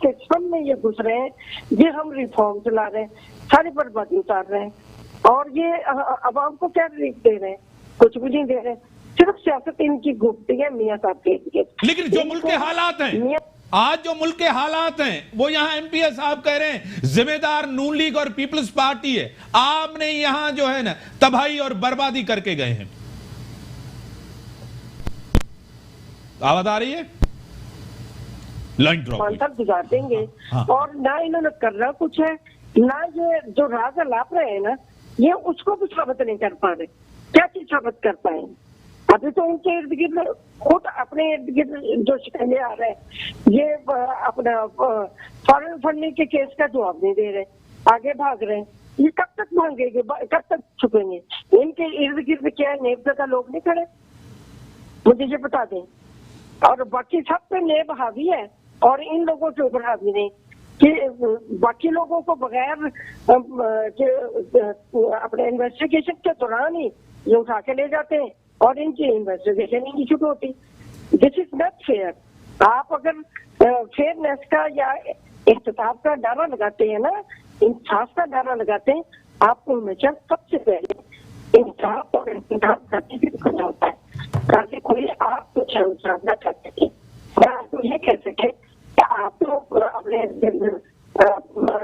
सिस्टम में ये घुस रहे हैं, ये हम रिफॉर्म चला रहे हैं, सारी बर्बादी उतार रहे हैं, और ये अवाम को क्या रिलीफ दे रहे हैं? कुछ भी नहीं दे रहे, सिर्फ सियासत इनकी घूमती है मियाँ साहब के। लेकिन जो मुल्क के हालात हैं आज, जो मुल्क के हालात हैं, वो यहाँ एमपीए साहब कह रहे हैं जिम्मेदार नून लीग और पीपल्स पार्टी है, आपने यहाँ जो है ना तबाही और बर्बादी करके गए हैं। आवाज आ रही है? लाइन ड्रॉप गुजार देंगे। हाँ। और ना इन्होंने करना कुछ है, ना ये जो राज लाप रहे हैं ना, ये उसको भी साबित नहीं कर पा रहे। क्या चीज साबित कर पाए? अभी तो उनके इर्द गिर्द खुद अपने इर्द गिर्द जो शिकंजे आ रहे हैं, ये अपना फॉरेन फंडिंग के केस का जवाब नहीं दे रहे, आगे भाग रहे हैं। ये कब तक भागेंगे, कब तक छुपेंगे? इनके इर्द गिर्द क्या नेब का लोग नहीं खड़े? मुझे ये बता दें। और बाकी सब पे नेब हावी है और इन लोगों के ऊपर हावी नहीं, कि बाकी लोगों को बगैर अपने इन्वेस्टिगेशन के दौरान ही ये उठा के ले जाते हैं और इनकी इन्वेस्टिगेशन ही नहीं शुरू होती। This is not fair. आप अगर फेयरनेस का या इख्तिताब का नारा लगाते हैं ना, इंसाफ का नारा लगाते हैं, आपको हमेशा सबसे पहले इंसाफ और इंतजाम करने की करना होता है, ताकि कोई आपको शर्मसार न कर सके। मैं आपको ये कह सके कि आप तो अपने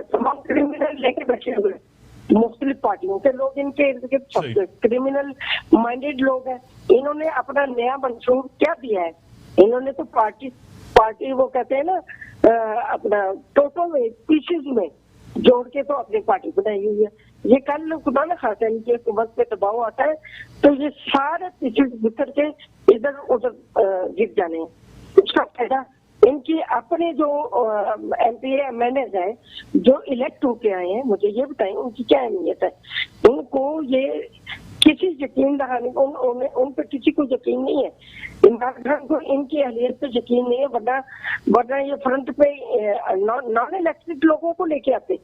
तमाम क्रिमिनल लेके बैठे हुए, मुख्तलिफ पार्टियों के लोग इनके इर्द गिर्द क्रिमिनल माइंडेड लोग हैं। इन्होंने अपना नया मंसूब क्या दिया है? इन्होंने तो पार्टी वो कहते हैं ना अपना टोटो में पीसेस में जोड़ के तो अपनी पार्टी बनाई हुई है। ये कल खुदा न खासा इनकी हुकूमत पे दबाव आता है तो ये सारे पीसेस बिखर के इधर उधर गिर जाने हैं। उसका फायदा इनकी अपने जो एमपीए एमएनएज हैं जो इलेक्ट होके आए हैं, मुझे ये बताएं उनकी क्या अहमियत है? उनको ये किसी यकीन दहानी उन पर किसी को यकीन नहीं है। इमरान खान को इनकी अहलियत पे यकीन नहीं है, वरना ये फ्रंट पे नॉन इलेक्टेड लोगों को लेके आते।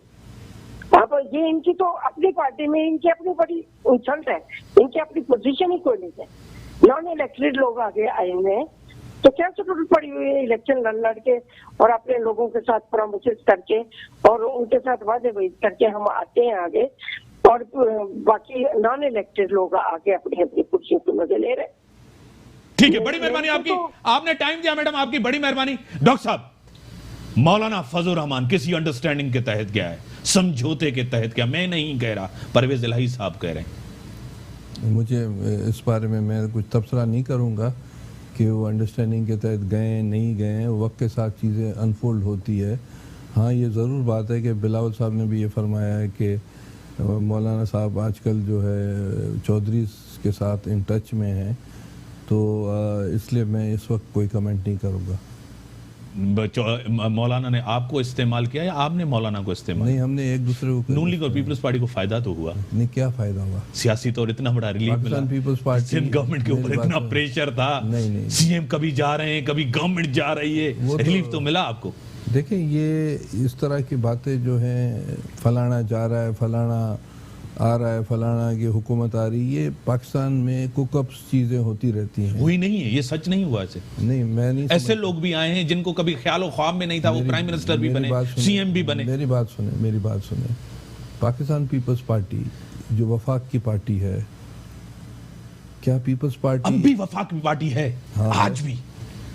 अब ये इनकी तो अपनी पार्टी में इनकी अपनी बड़ी इंसल्ट है, इनकी अपनी पोजीशन ही कोई नहीं है। नॉन इलेक्टेड लोग आगे आए हुए हैं तो क्या जरूरत पड़ी हुई है इलेक्शन लड़ के और अपने लोगों के साथ प्रॉमिसेस करके और उनके साथ वादे करके हम आते हैं आगे, और बाकी नॉन इलेक्टेड लोग आगे अपनी अपनी कुर्सियों पे मजे ले रहे। ठीक है, बड़ी मेहरबानी आपकी, आपने टाइम दिया मैडम, आपकी बड़ी मेहरबानी। डॉक्टर साहब, मौलाना फजल रहमान किसी अंडरस्टैंडिंग के तहत गया है, समझौते के तहत क्या? मैं नहीं कह रहा, परवेज इलाही साहब कह रहे हैं। मुझे इस बारे में मैं कुछ तबसरा नहीं करूंगा कि वो अंडरस्टैंडिंग के तहत गए नहीं गए, वक्त के साथ चीज़ें अनफोल्ड होती है। हाँ, ये ज़रूर बात है कि बिलावल साहब ने भी ये फरमाया है कि मौलाना साहब आजकल जो है चौधरी के साथ इन टच में हैं, तो इसलिए मैं इस वक्त कोई कमेंट नहीं करूँगा। मौलाना ने आपको इस्तेमाल किया या आपने मौलाना को इस्तेमाल? नहीं, हमने एक दूसरे को। नून लीग और पीपल्स पार्टी को फायदा तो हुआ नहीं? क्या फायदा हुआ? सियासी तौर इतना बड़ा रिलीफ मिला, पीपल्स पार्टी सिंध गवर्नमेंट के ऊपर इतना प्रेशर था, नहीं, सीएम कभी जा रहे हैं कभी गवर्नमेंट जा रही है, रिलीफ तो मिला आपको। देखिए, ये इस तरह की बातें जो हैं, फलाना जा रहा है, फलाना आ रहा है, फलाना की हुकूमत आ रही, ये पाकिस्तान में कुकअप्स चीज़ें होती रहती हैं। हुई नहीं है, ये सच नहीं हुआ ऐसे। नहीं, मैं नहीं ऐसे लोग भी आए हैं जिनको कभी ख्याल ख्वाब में नहीं था, वो प्राइम मिनिस्टर भी बने, सीएम भी बने। मेरी बात सुने। पाकिस्तान पीपल्स पार्टी जो वफाक की पार्टी है, क्या पीपल्स पार्टी अब भी वफाक की पार्टी है? हाँ, आज भी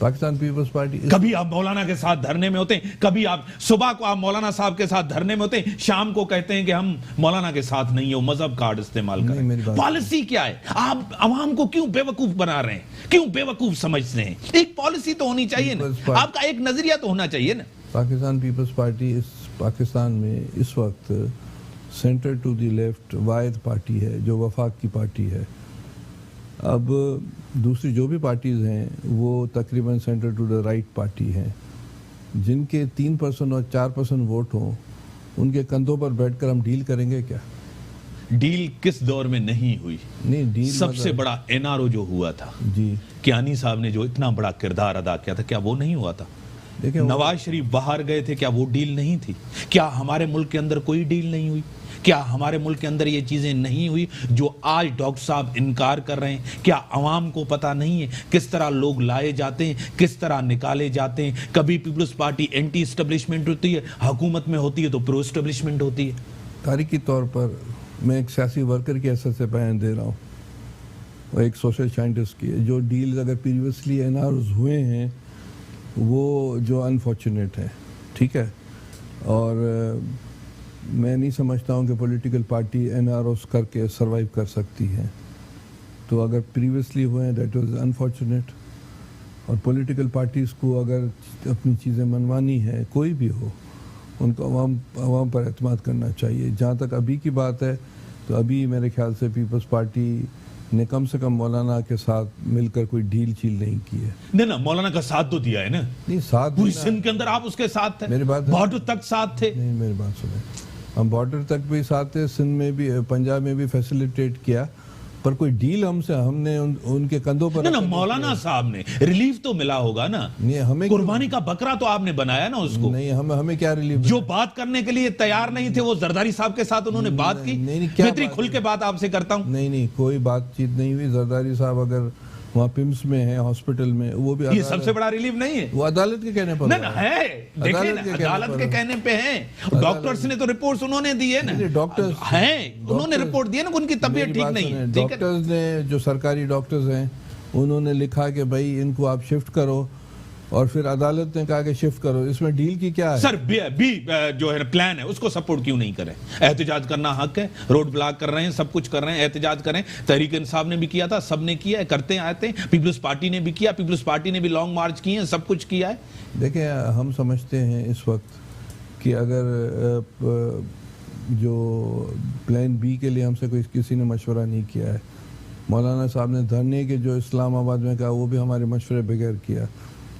पाकिस्तान पीपल्स पार्टी कभी आप मौलाना के साथ धरने में होते हैं, कभी आप सुबह को आप मौलाना साहब के साथ धरने में होते हैं, शाम को कहते हैं कि हम मौलाना के साथ नहीं है, मजहब कार्ड इस्तेमाल करें। पॉलिसी क्या है? आप आवाम को क्यों बेवकूफ बना रहे हैं, क्यों बेवकूफ समझते हैं? एक पॉलिसी तो होनी चाहिए ना, आपका एक नजरिया तो होना चाहिए ना। पाकिस्तान पीपल्स पार्टी इस पाकिस्तान में इस वक्त सेंटर टू द लेफ्ट वाहिद पार्टी है जो वफाक की पार्टी है। अब दूसरी जो भी पार्टीज़ हैं वो तकरीबन centre to the right party हैं। जिनके 3% और 4% वोट हों, उनके कंधों पर बैठकर हम डील करेंगे क्या? डील किस दौर में नहीं हुई? नहीं, डील सबसे बड़ा एनआरओ जो हुआ था जी, कियानी साहब ने जो इतना बड़ा किरदार अदा किया था, क्या वो नहीं हुआ था? देखिए, नवाज शरीफ बाहर गए थे, क्या वो डील नहीं थी? क्या हमारे मुल्क के अंदर कोई डील नहीं हुई? क्या हमारे मुल्क के अंदर ये चीजें नहीं हुई जो आज डॉक्टर साहब इनकार कर रहे हैं? क्या अवाम को पता नहीं है किस तरह लोग लाए जाते हैं, किस तरह निकाले जाते हैं? कभी पीपल्स पार्टी एंटी एस्टेब्लिशमेंट होती है, हुकूमत में होती है तो प्रो एस्टेब्लिशमेंट होती है। तारीखी तौर पर मैं एक सियासी वर्कर की हैसियत से बयान दे रहा हूँ और एक सोशल साइंटिस्ट की, जो डील्स अगर प्रीवियसली एनआरओज हुए हैं वो जो अनफॉर्चुनेट है, ठीक है। और मैं नहीं समझता हूँ कि पॉलिटिकल पार्टी एनआरओस करके सरवाइव कर सकती है। तो अगर प्रीवियसली हुए हैं दैट वाज अनफॉर्चुनेट। और पॉलिटिकल पार्टीज़ को अगर अपनी चीज़ें मनवानी है, कोई भी हो, उनको अवाम पर एतमाद करना चाहिए। जहाँ तक अभी की बात है तो अभी मेरे ख्याल से पीपल्स पार्टी ने कम से कम मौलाना के साथ मिलकर कोई डील चील नहीं की है। नहीं ना, मौलाना का साथ तो दिया है ना। नहीं, साथ पूरी सिंध के अंदर आप उसके साथ थे, मेरी बात बॉर्डर तक साथ थे। नहीं, मेरी बात सुने, हम बॉर्डर तक भी साथ थे, सिंध में भी, पंजाब में भी फैसिलिटेट किया, पर कोई डील हमने उनके कंधों पर ना मौलाना साहब ने रिलीफ तो मिला होगा ना। नहीं, हमें कुर्बानी का बकरा तो आपने बनाया ना उसको। नहीं, हमें क्या रिलीफ? जो बात करने के लिए तैयार नहीं थे वो जरदारी साहब के साथ उन्होंने बात की। नहीं, क्या इतनी खुल के बात आपसे करता हूं। नहीं, कोई बातचीत नहीं हुई। जरदारी साहब अगर वहाँ पिम्स में है, हॉस्पिटल में, वो भी ये सबसे बड़ा रिलीफ नहीं है? वो अदालत के कहने पर ना है, देखिए ना, अदालत के कहने पे हैं। डॉक्टर्स ने तो रिपोर्ट्स उन्होंने दी है ना, डॉक्टर्स हैं, उन्होंने रिपोर्ट दी है ना, उनकी तबीयत ठीक नहीं है। डॉक्टर्स ने, जो सरकारी डॉक्टर्स हैं, उन्होंने लिखा कि भाई इनको आप शिफ्ट करो, और फिर अदालत ने कहा कि शिफ्ट करो। इसमें डील की क्या है? सर बी जो है प्लान है उसको सपोर्ट क्यों नहीं करें? एहतजाज करना हक है, रोड ब्लॉक कर रहे हैं, सब कुछ कर रहे हैं, एहतजाज करें। तहरीक इंसाफ ने भी किया था, सबने किया है, करते आते हैं। पीपल्स पार्टी ने भी किया, पीपल्स पार्टी ने भी लॉन्ग मार्च किए हैं, सब कुछ किया है। देखिए, हम समझते हैं इस वक्त कि अगर जो प्लान बी के लिए हमसे कोई किसी ने मशवरा नहीं किया है, मौलाना साहब ने धरने के जो इस्लामाबाद में कहा वो भी हमारे मशवरे बगैर किया,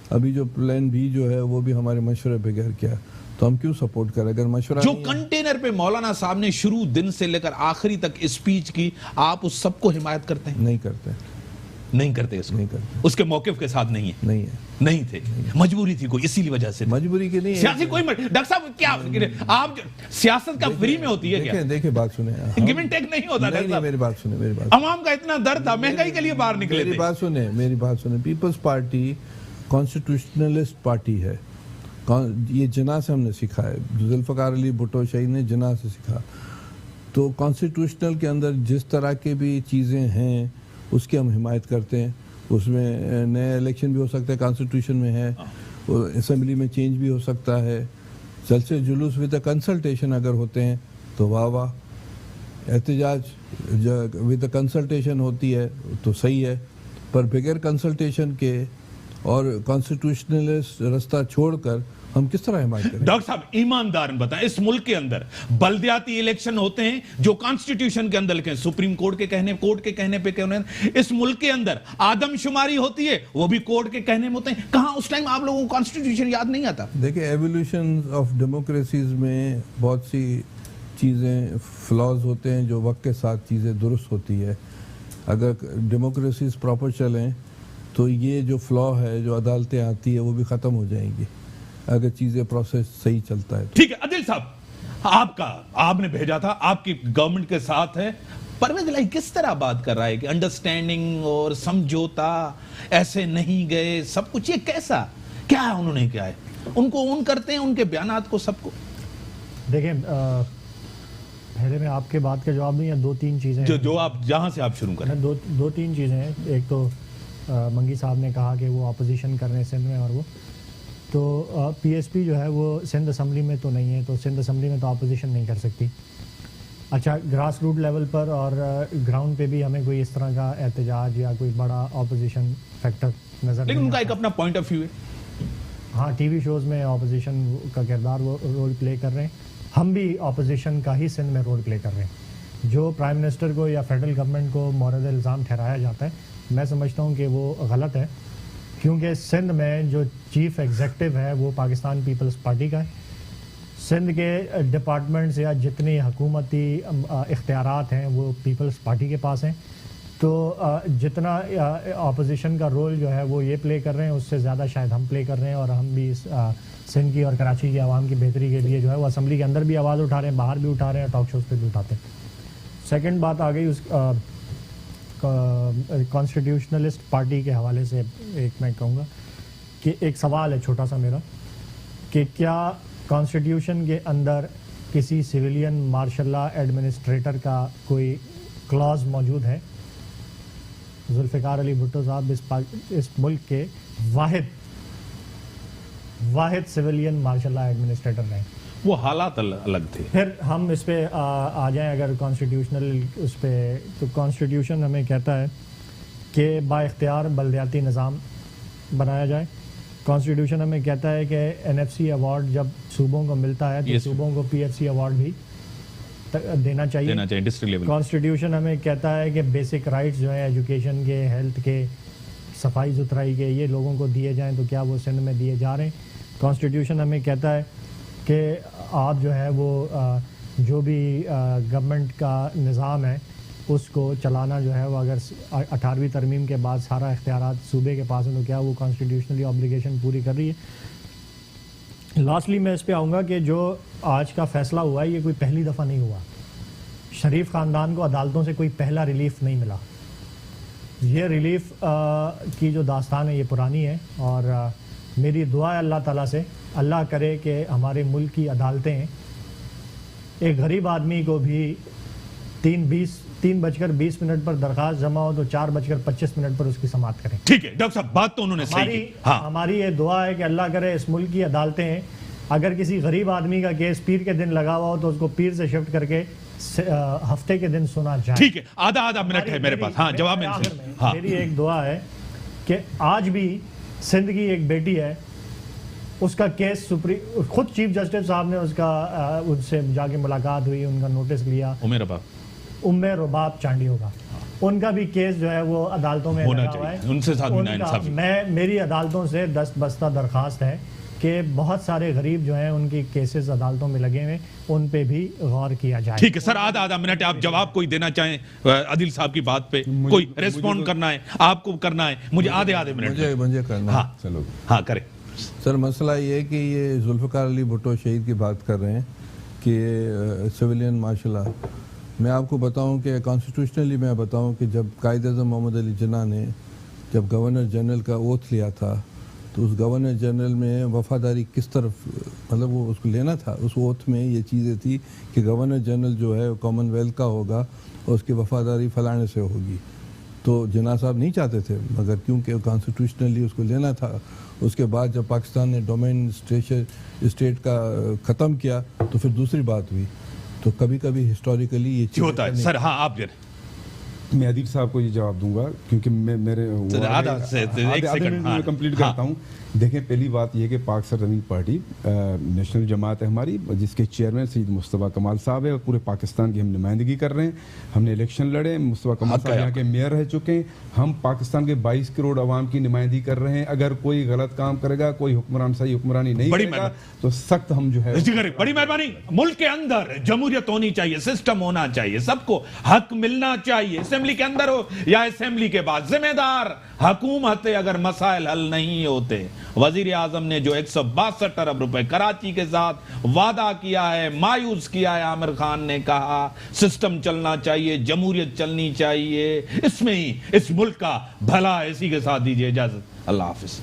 अभी जो प्लान बी जो है वो भी हमारे मशवरे बगैर किया, तो हम क्यों सपोर्ट करें? अगर मशवरा जो कंटेनर पे मौलाना साहब ने शुरू दिन से लेकर आखिरी तक स्पीच की, आप उस सबको हिमायत करते हैं? नहीं करते, नहीं करते इसको, नहीं करते। उसके मौकिफ के साथ नहीं है, नहीं थे, मजबूरी थी कोई, इसीलिए वजह से। मजबूरी की नहीं है सियासी कोई डॉक्टर साहब क्या आप सियासत का फ्री में होती है क्या? देखिए बात सुने, गिव एंड टेक नहीं होता। नहीं, मेरी बात सुने, अवाम का इतना दर्द था, महंगाई के लिए बाहर निकले थे। मेरी बात सुने, पीपल्स पार्टी कॉन्स्टिट्यूशनलिस्ट पार्टी है। ये जिना से हमने सीखा है, जुल्फ़िकार अली भुट्टो शहीद ने जिना से सीखा। तो कॉन्स्टिट्यूशनल के अंदर जिस तरह के भी चीज़ें हैं उसकी हम हिमायत करते हैं। उसमें नया इलेक्शन भी हो सकता है, कॉन्स्टिट्यूशन में है, असेंबली में चेंज भी हो सकता है। जलसे जुलूस विद कंसल्टेशन अगर होते हैं तो वाह वाह, एहतजाज विद कंसल्टेशन होती है तो सही है, पर बगैर कंसल्टेशन के और कॉन्स्टिट्यूशनलिस्ट रास्ता छोड़कर हम किस तरह हिमायत करें? डॉक्टर साहब ईमानदार बताएं, इस मुल्क के अंदर बल्दियाती इलेक्शन होते हैं जो कॉन्स्टिट्यूशन के अंदर लिखे, सुप्रीम कोर्ट के कहने पे कहने, इस मुल्क के अंदर आदमशुमारी होती है, वो भी कोर्ट के कहने में होते हैं। कहां उस टाइम आप लोगों को कॉन्स्टिट्यूशन याद नहीं आता? देखिए, एवोल्यूशन ऑफ डेमोक्रेसीज में बहुत सी चीज़ें फ्लॉज होते हैं, जो वक्त के साथ चीज़ें दुरुस्त होती है। अगर डेमोक्रेसीज प्रॉपर चलें तो ये जो फ्लॉ है, जो अदालतें आती है, वो भी ख़त्म हो जाएंगी। अगर चीज़ें प्रोसेस सही चलता है तो। ठीक है अदिल साहब, आपने भेजा था, आपकी गवर्नमेंट के साथ है, परवेज इलाही किस तरह बात कर रहा है कि अंडरस्टैंडिंग और समझौता, ऐसे नहीं गए सब कुछ, ये कैसा क्या है? उन्होंने क्या है, उनको उन करते हैं उनके बयानात को सबको। देखिए पहले मैं आपके बात का जवाब दूं या दो तीन चीजें जो आप जहां से आप शुरू करें। दो तीन चीजें हैं। एक तो मंगी साहब ने कहा कि वो ऑपोजिशन कर रहे हैं सिंध में, और वो तो पीएसपी जो है वो सिंध असम्बली में तो नहीं है, तो सिंध असम्बली में तो ऑपोजिशन नहीं कर सकती। अच्छा, ग्रास रूट लेवल पर और ग्राउंड पे भी हमें कोई इस तरह का एहतजाज या कोई बड़ा ऑपोजिशन फैक्टर नजर लेकिन नहीं उनका आता। एक अपना पॉइंट ऑफ व्यू है। हाँ, टीवी शोज में ऑपोजिशन का किरदार वो रोल प्ले कर रहे हैं, हम भी ऑपोजिशन का ही सिंध में रोल प्ले कर रहे हैं। जो प्राइम मिनिस्टर को या फेडरल गवर्नमेंट को मोरद इल्ज़ाम ठहराया जाता है, मैं समझता हूँ कि वो गलत है, क्योंकि सिंध में जो चीफ एग्जेक्टिव है वो पाकिस्तान पीपल्स पार्टी का है। सिंध के डिपार्टमेंट्स या जितनी हुकूमती इख्तियारात हैं वो पीपल्स पार्टी के पास हैं। तो जितना अपोजिशन का रोल जो है वो ये प्ले कर रहे हैं, उससे ज़्यादा शायद हम प्ले कर रहे हैं, और हम भी सिंध की और कराची की आवाम की बेहतरी के लिए जो है वो असम्बली के अंदर भी आवाज़ उठा रहे हैं, बाहर भी उठा रहे हैं, टॉक शोज़ पे भी उठाते हैं। सेकंड बात आ गई उस कॉन्स्टिट्यूशनलिस्ट पार्टी के हवाले से, एक मैं कहूँगा कि एक सवाल है छोटा सा मेरा, कि क्या कॉन्स्टिट्यूशन के अंदर किसी सिविलियन मार्शल लॉ एडमिनिस्ट्रेटर का कोई क्लॉज मौजूद है? जुल्फ़िकार अली भुट्टो साहब इस मुल्क के वाहिद सिविलियन मार्शल लॉ एडमिनिस्ट्रेटर रहे। वो हालात अलग थे। फिर हम इस पे आ जाएं अगर कॉन्स्टिट्यूशनल उस पे, तो कॉन्स्टिट्यूशन हमें कहता है कि बाइख्तियार बलदियाती निज़ाम बनाया जाए। कॉन्स्टिट्यूशन हमें कहता है कि एनएफसी अवार्ड जब सूबों को मिलता है तो सूबों को पीएफसी अवार्ड भी देना चाहिए डिस्ट्रिक्ट लेवल। कॉन्स्टिट्यूशन हमें कहता है कि बेसिक राइट्स जो है एजुकेशन के, हेल्थ के, सफाई सुथराई के, ये लोगों को दिए जाएं, तो क्या वो सिंध में दिए जा रहे हैं? कॉन्स्टिट्यूशन हमें कहता है कि आप जो है वो जो भी गवर्नमेंट का निज़ाम है उसको चलाना जो है वो अगर 18वीं तरमीम के बाद सारा इख्तियारात सूबे के पास है, तो क्या वो कॉन्स्टिट्यूशनली ऑब्लिगेशन पूरी कर रही है? लास्टली मैं इस पे आऊँगा कि जो आज का फैसला हुआ है ये कोई पहली दफ़ा नहीं हुआ। शरीफ ख़ानदान को अदालतों से कोई पहला रिलीफ नहीं मिला। ये रिलीफ की जो दास्तान है ये पुरानी है, और मेरी दुआ है अल्लाह ताला से, अल्लाह करे कि हमारे मुल्क की अदालतें एक गरीब आदमी को भी 3:20 पर दरख्वास्त जमा हो तो 4:25 पर उसकी समाअत करें। ठीक है डॉक्टर साहब, बात तो उन्होंने सही की। हाँ। हमारी ये दुआ है कि अल्लाह करे इस मुल्क की अदालतें, अगर किसी गरीब आदमी का केस पीर के दिन लगा हुआ हो तो उसको पीर से शिफ्ट करके हफ्ते के दिन सुना जाए। ठीक है, आधा मिनट है मेरे पास। हाँ, जवाब में। हाँ। मेरी एक दुआ है कि आज भी सिंध की एक बेटी है, उसका केस खुद चीफ जस्टिस साहब ने उनसे जाके मुलाकात हुई, उनका नोटिस लिया, उम्मे रुबाब चांडियों का, उनका भी केस जो है वो अदालतों में होना लगा हुआ है। उनसे साथ मेरी अदालतों से दस्त बस्ता दरखास्त है कि बहुत सारे गरीब जो हैं उनकी केसेस अदालतों में लगे हुए, उन पे भी गौर किया जाए। ठीक है सर, आधा मिनट आप जवाब कोई देना चाहें आदिल साहब की बात पे? कोई रेस्पॉन्ड करना है आपको, करना है मुझे आधे मिनट मुझे करना है। हाँ चलो, हाँ करें सर। मसला ये है कि ये जुल्फ़िकार अली भुट्टो शहीद की बात कर रहे हैं कि सिविलियन मार्शल लॉ। मैं आपको बताऊं कि कॉन्स्टिट्यूशनली मैं बताऊं कि जब कायद-ए-आज़म मोहम्मद अली जिन्ना ने जब गवर्नर जनरल का ओथ लिया था, तो उस गवर्नर जनरल में वफादारी किस तरफ, मतलब वो उसको लेना था, उस ओथ में ये चीज़ें थी कि गवर्नर जनरल जो है कॉमनवेल्थ का होगा और उसकी वफादारी फलाने से होगी। तो जिन्ना साहब नहीं चाहते थे, मगर क्योंकि कॉन्स्टिट्यूशनली उसको लेना था। उसके बाद जब पाकिस्तान ने डोमेन स्टेट का ख़त्म किया तो फिर दूसरी बात हुई। तो कभी कभी हिस्टोरिकली ये चीज़ होता है सर। हाँ, आप मैं अदील साहब को ये जवाब दूंगा, क्योंकि मेरे आधा सेकंड में कंप्लीट करता हूँ। देखें, पहली बात यह कि पाक सरजमीन पार्टी नेशनल जमात है हमारी, जिसके चेयरमैन सईद मुस्तफ़ा कमाल साहब है, और पूरे पाकिस्तान की हम नुमाइंदगी कर रहे हैं। हमने इलेक्शन लड़े, मुस्तफ़ा कमाल साहब यहाँ के मेयर रह चुके हैं। हम पाकिस्तान के 22 करोड़ आवाम की नुमाइंदगी कर रहे हैं। अगर कोई गलत काम करेगा, कोई हुक्मरान सही हुक्मरानी नहीं करेगा, तो सख्त हम जो है बड़ी मेहरबानी। मुल्क के अंदर जमहूरियत होनी चाहिए, सिस्टम होना चाहिए, सबको हक मिलना चाहिए, असेंबली के अंदर हो या असेंबली के बाद। जिम्मेदार हुकूमत, अगर मसाइल हल नहीं होते वजीर आजम ने जो 162 अरब रुपए कराची के साथ वादा किया है, मायूस किया है। आमिर खान ने कहा सिस्टम चलना चाहिए, जमहूरियत चलनी चाहिए, इसमें ही इस मुल्क का भला। इसी के साथ दीजिए इजाजत, अल्लाह हाफिज।